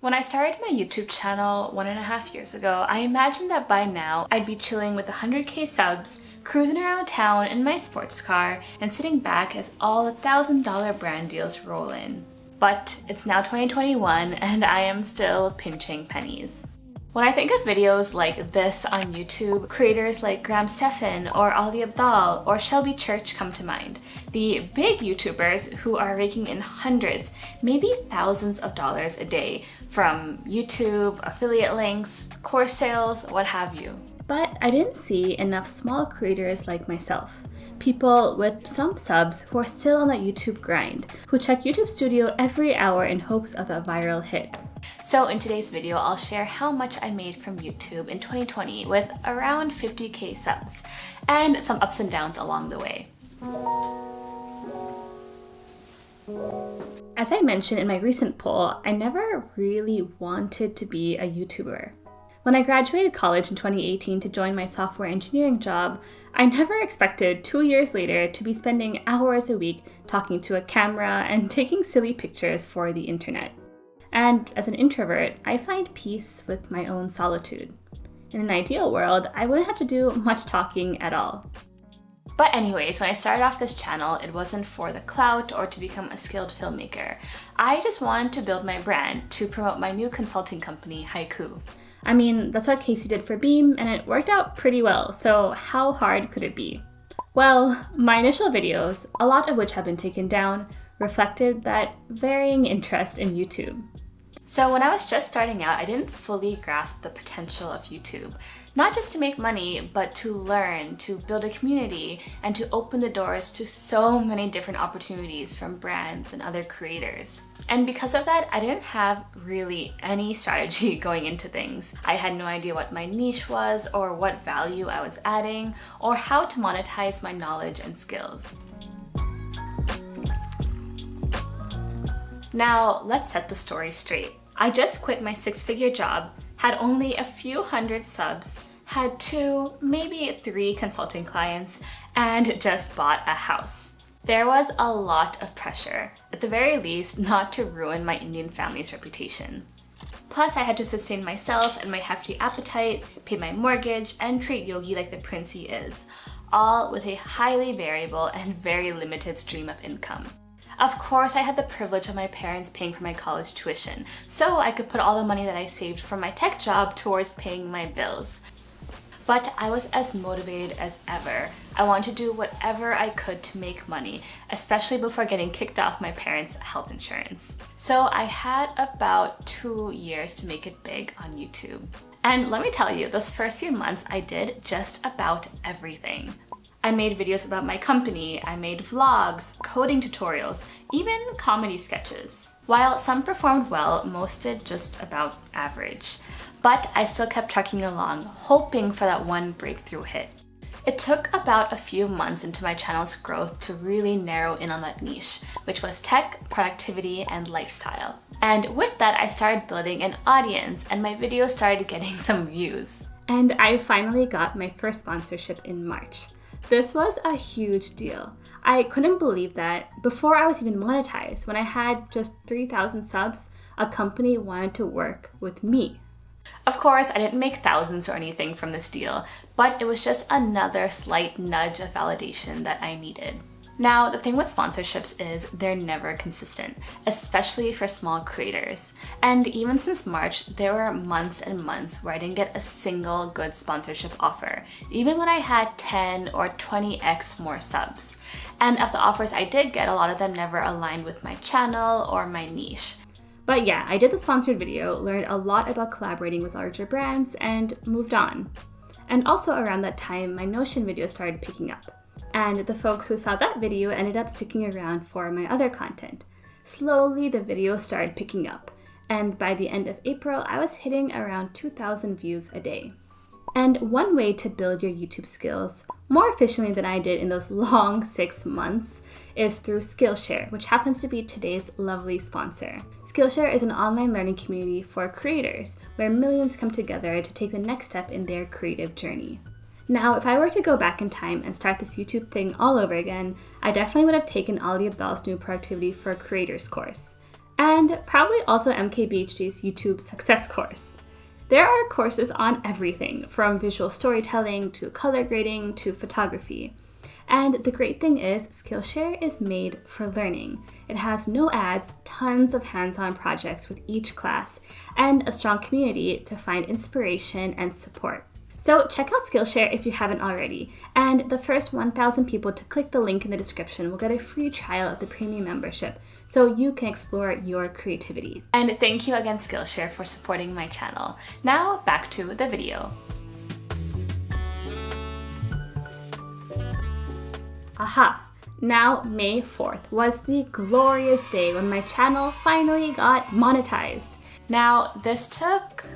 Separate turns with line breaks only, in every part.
When I started my YouTube channel 1.5 years ago, I imagined that by now I'd be chilling with 100k subs, cruising around town in my sports car, and sitting back as all the $1,000 brand deals roll in. But it's now 2021 and I am still pinching pennies. When I think of videos like this on YouTube, creators like Graham Stephan or Ali Abdaal or Shelby Church come to mind. The big YouTubers who are raking in hundreds, maybe thousands of dollars a day from YouTube, affiliate links, course sales, what have you. But I didn't see enough small creators like myself. People with some subs who are still on that YouTube grind, who check YouTube Studio every hour in hopes of a viral hit. So in today's video, I'll share how much I made from YouTube in 2020 with around 50k subs, and some ups and downs along the way. As I mentioned in my recent poll, I never really wanted to be a YouTuber. When I graduated college in 2018 to join my software engineering job, I never expected 2 years later to be spending hours a week talking to a camera and taking silly pictures for the internet. And as an introvert, I find peace with my own solitude. In an ideal world, I wouldn't have to do much talking at all. But anyways, when I started off this channel, it wasn't for the clout or to become a skilled filmmaker. I just wanted to build my brand to promote my new consulting company, Haiku. I mean, that's what Casey did for Beam, and it worked out pretty well, so how hard could it be? Well, my initial videos, a lot of which have been taken down, reflected that varying interest in YouTube. So when I was just starting out, I didn't fully grasp the potential of YouTube. Not just to make money, but to learn, to build a community, and to open the doors to so many different opportunities from brands and other creators. And because of that, I didn't have really any strategy going into things. I had no idea what my niche was, or what value I was adding, or how to monetize my knowledge and skills. Now, let's set the story straight. I just quit my 6-figure job, had only a few hundred subs, had 2, maybe 3 consulting clients, and just bought a house. There was a lot of pressure, at the very least not to ruin my Indian family's reputation. Plus, I had to sustain myself and my hefty appetite, pay my mortgage, and treat Yogi like the prince he is, all with a highly variable and very limited stream of income. Of course, I had the privilege of my parents paying for my college tuition, so I could put all the money that I saved from my tech job towards paying my bills. But I was as motivated as ever. I wanted to do whatever I could to make money, especially before getting kicked off my parents' health insurance. So I had about 2 years to make it big on YouTube. And let me tell you, those first few months I did just about everything. I made videos about my company, I made vlogs, coding tutorials, even comedy sketches. While some performed well, most did just about average. But I still kept trucking along, hoping for that one breakthrough hit. It took about a few months into my channel's growth to really narrow in on that niche, which was tech, productivity, and lifestyle. And with that, I started building an audience, and my videos started getting some views. And I finally got my first sponsorship in March. This was a huge deal. I couldn't believe that before I was even monetized, when I had just 3,000 subs, a company wanted to work with me. Of course, I didn't make thousands or anything from this deal, but it was just another slight nudge of validation that I needed. Now, the thing with sponsorships is they're never consistent, especially for small creators. And even since March, there were months and months where I didn't get a single good sponsorship offer, even when I had 10 or 20x more subs. And of the offers I did get, a lot of them never aligned with my channel or my niche. But yeah, I did the sponsored video, learned a lot about collaborating with larger brands, and moved on. And also around that time, my Notion video started picking up. And the folks who saw that video ended up sticking around for my other content. Slowly, the video started picking up, and by the end of April, I was hitting around 2,000 views a day. And one way to build your YouTube skills more efficiently than I did in those long 6 months is through Skillshare, which happens to be today's lovely sponsor. Skillshare is an online learning community for creators where millions come together to take the next step in their creative journey. Now, if I were to go back in time and start this YouTube thing all over again, I definitely would have taken Ali Abdaal's new Productivity for Creators course. and probably also MKBHD's YouTube success course. There are courses on everything from visual storytelling to color grading to photography. And the great thing is Skillshare is made for learning. It has no ads, tons of hands-on projects with each class, and a strong community to find inspiration and support. So check out Skillshare if you haven't already, and the first 1,000 people to click the link in the description will get a free trial of the premium membership so you can explore your creativity. And thank you again Skillshare for supporting my channel. Now back to the video. Aha! Now May 4th was the glorious day when my channel finally got monetized. Now this took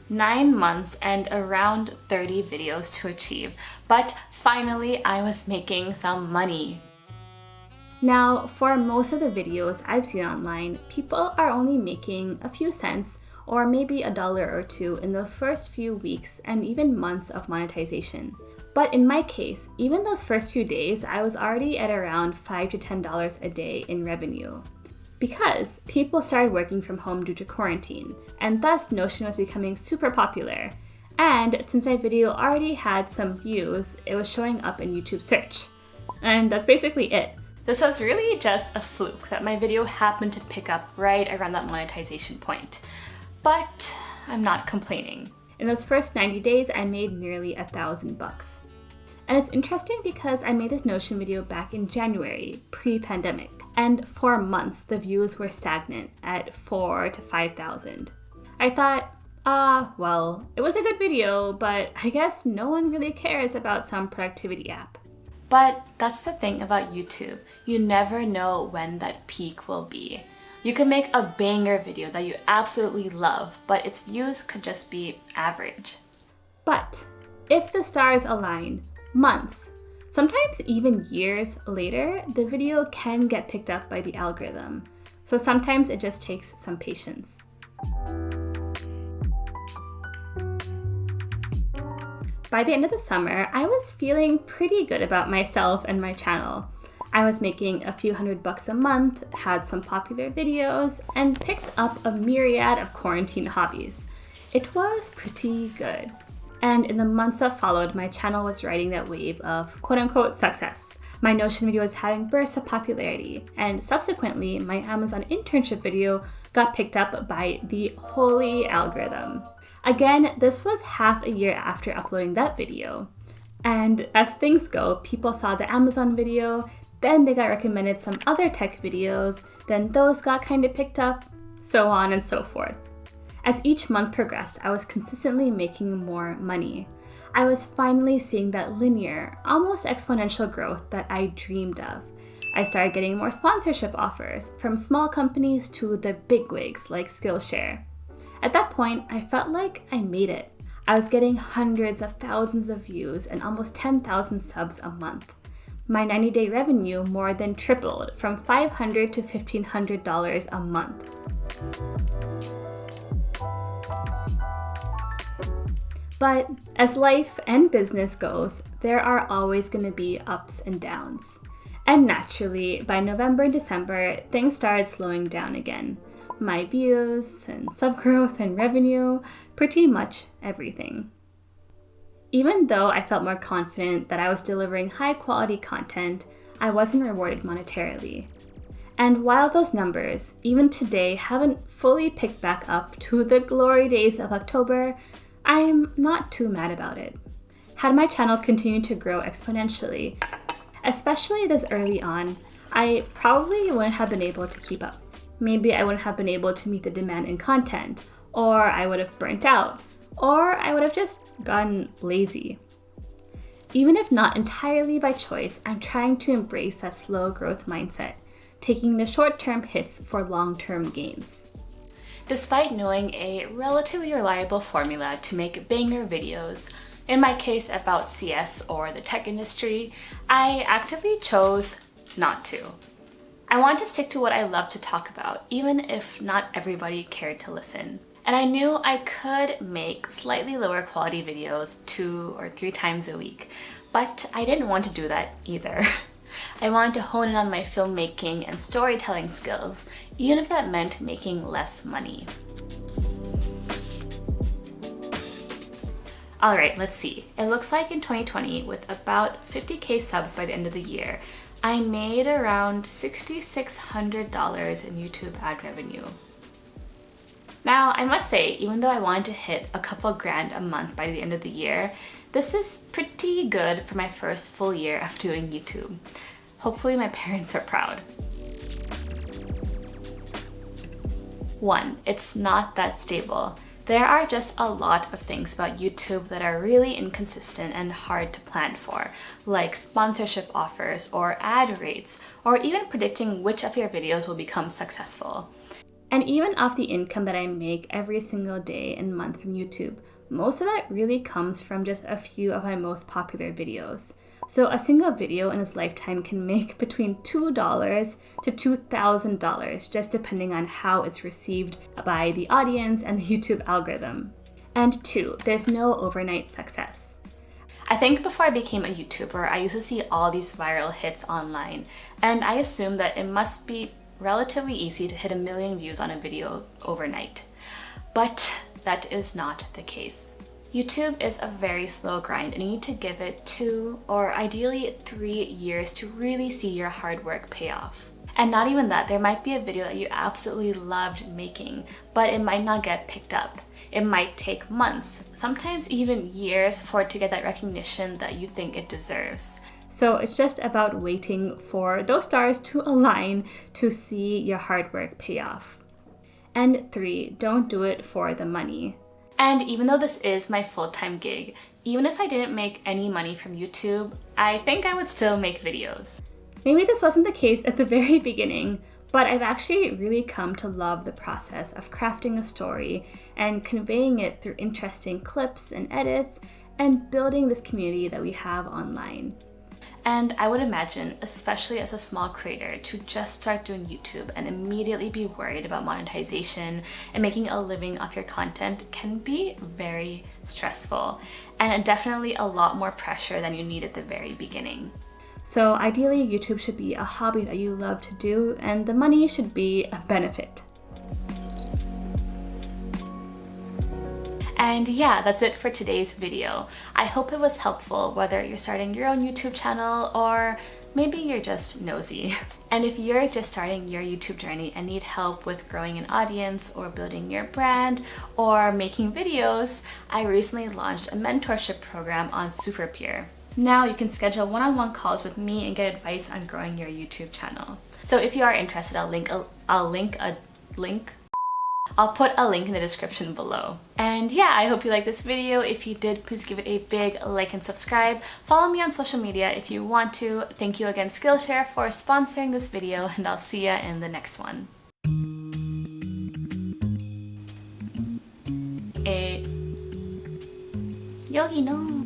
9 months and around 30 videos to achieve, but finally I was making some money. Now for most of the videos I've seen online, people are only making a few cents or maybe $1 or $2 in those first few weeks and even months of monetization. But in my case, even those first few days, I was already at around $5 to $10 a day in revenue. Because people started working from home due to quarantine, and thus Notion was becoming super popular. And since my video already had some views, it was showing up in YouTube search. And that's basically it. This was really just a fluke that my video happened to pick up right around that monetization point. But I'm not complaining. In those first 90 days, I made nearly $1,000. And it's interesting because I made this Notion video back in January, pre-pandemic. And for months, the views were stagnant at 4,000 to 5,000. I thought, well, it was a good video, but I guess no one really cares about some productivity app. But that's the thing about YouTube. You never know when that peak will be. You can make a banger video that you absolutely love, but its views could just be average. But if the stars align, months, sometimes even years later, the video can get picked up by the algorithm. So sometimes it just takes some patience. By the end of the summer, I was feeling pretty good about myself and my channel. I was making a few $100 a month, had some popular videos, and picked up a myriad of quarantine hobbies. It was pretty good. And in the months that followed, my channel was riding that wave of quote-unquote success. My Notion video was having bursts of popularity, and subsequently, my Amazon internship video got picked up by the holy algorithm. Again, this was half a year after uploading that video. And as things go, people saw the Amazon video, then they got recommended some other tech videos, then those got kind of picked up, so on and so forth. As each month progressed, I was consistently making more money. I was finally seeing that linear, almost exponential growth that I dreamed of. I started getting more sponsorship offers, from small companies to the bigwigs like Skillshare. At that point, I felt like I made it. I was getting hundreds of thousands of views and almost 10,000 subs a month. My 90-day revenue more than tripled from $500 to $1,500 a month. But as life and business goes, there are always going to be ups and downs. And naturally, by November and December, things started slowing down again. My views and sub growth and revenue, pretty much everything. Even though I felt more confident that I was delivering high quality content, I wasn't rewarded monetarily. And while those numbers, even today, haven't fully picked back up to the glory days of October, I'm not too mad about it. Had my channel continued to grow exponentially, especially this early on, I probably wouldn't have been able to keep up. Maybe I wouldn't have been able to meet the demand in content, or I would have burnt out, or I would have just gotten lazy. Even if not entirely by choice, I'm trying to embrace that slow growth mindset, taking the short-term hits for long-term gains. Despite knowing a relatively reliable formula to make banger videos, in my case about CS or the tech industry, I actively chose not to. I want to stick to what I love to talk about, even if not everybody cared to listen. And I knew I could make slightly lower quality videos 2 or 3 times a week, but I didn't want to do that either. I wanted to hone in on my filmmaking and storytelling skills, even if that meant making less money. Alright, let's see. It looks like in 2020, with about 50K subs by the end of the year, I made around $6,600 in YouTube ad revenue. Now, I must say, even though I wanted to hit a couple grand a month by the end of the year, this is pretty good for my first full year of doing YouTube. Hopefully my parents are proud. 1. It's not that stable. There are just a lot of things about YouTube that are really inconsistent and hard to plan for, like sponsorship offers or ad rates, or even predicting which of your videos will become successful. And even off the income that I make every single day and month from YouTube, most of that really comes from just a few of my most popular videos. So a single video in its lifetime can make between $2 to $2,000, just depending on how it's received by the audience and the YouTube algorithm. And 2, there's no overnight success. I think before I became a YouTuber, I used to see all these viral hits online, and I assumed that it must be relatively easy to hit 1 million views on a video overnight. But that is not the case. YouTube is a very slow grind, and you need to give it 2 or ideally 3 years to really see your hard work pay off. And not even that, there might be a video that you absolutely loved making, but it might not get picked up. It might take months, sometimes even years for it to get that recognition that you think it deserves. So it's just about waiting for those stars to align to see your hard work pay off. And 3, don't do it for the money. And even though this is my full-time gig, even if I didn't make any money from YouTube, I think I would still make videos. Maybe this wasn't the case at the very beginning, but I've actually really come to love the process of crafting a story and conveying it through interesting clips and edits and building this community that we have online. And I would imagine, especially as a small creator, to just start doing YouTube and immediately be worried about monetization and making a living off your content can be very stressful, and definitely a lot more pressure than you need at the very beginning. So ideally, YouTube should be a hobby that you love to do, and the money should be a benefit. And yeah, that's it for today's video. I hope it was helpful, whether you're starting your own YouTube channel or maybe you're just nosy. And if you're just starting your YouTube journey and need help with growing an audience or building your brand or making videos, I recently launched a mentorship program on Superpeer. Now you can schedule one-on-one calls with me and get advice on growing your YouTube channel. So if you are interested, I'll put a link in the description below. And yeah, I hope you liked this video. If you did, please give it a big like and subscribe. Follow me on social media if you want to. Thank you again, Skillshare, for sponsoring this video, and I'll see ya in the next one. Yogi, no.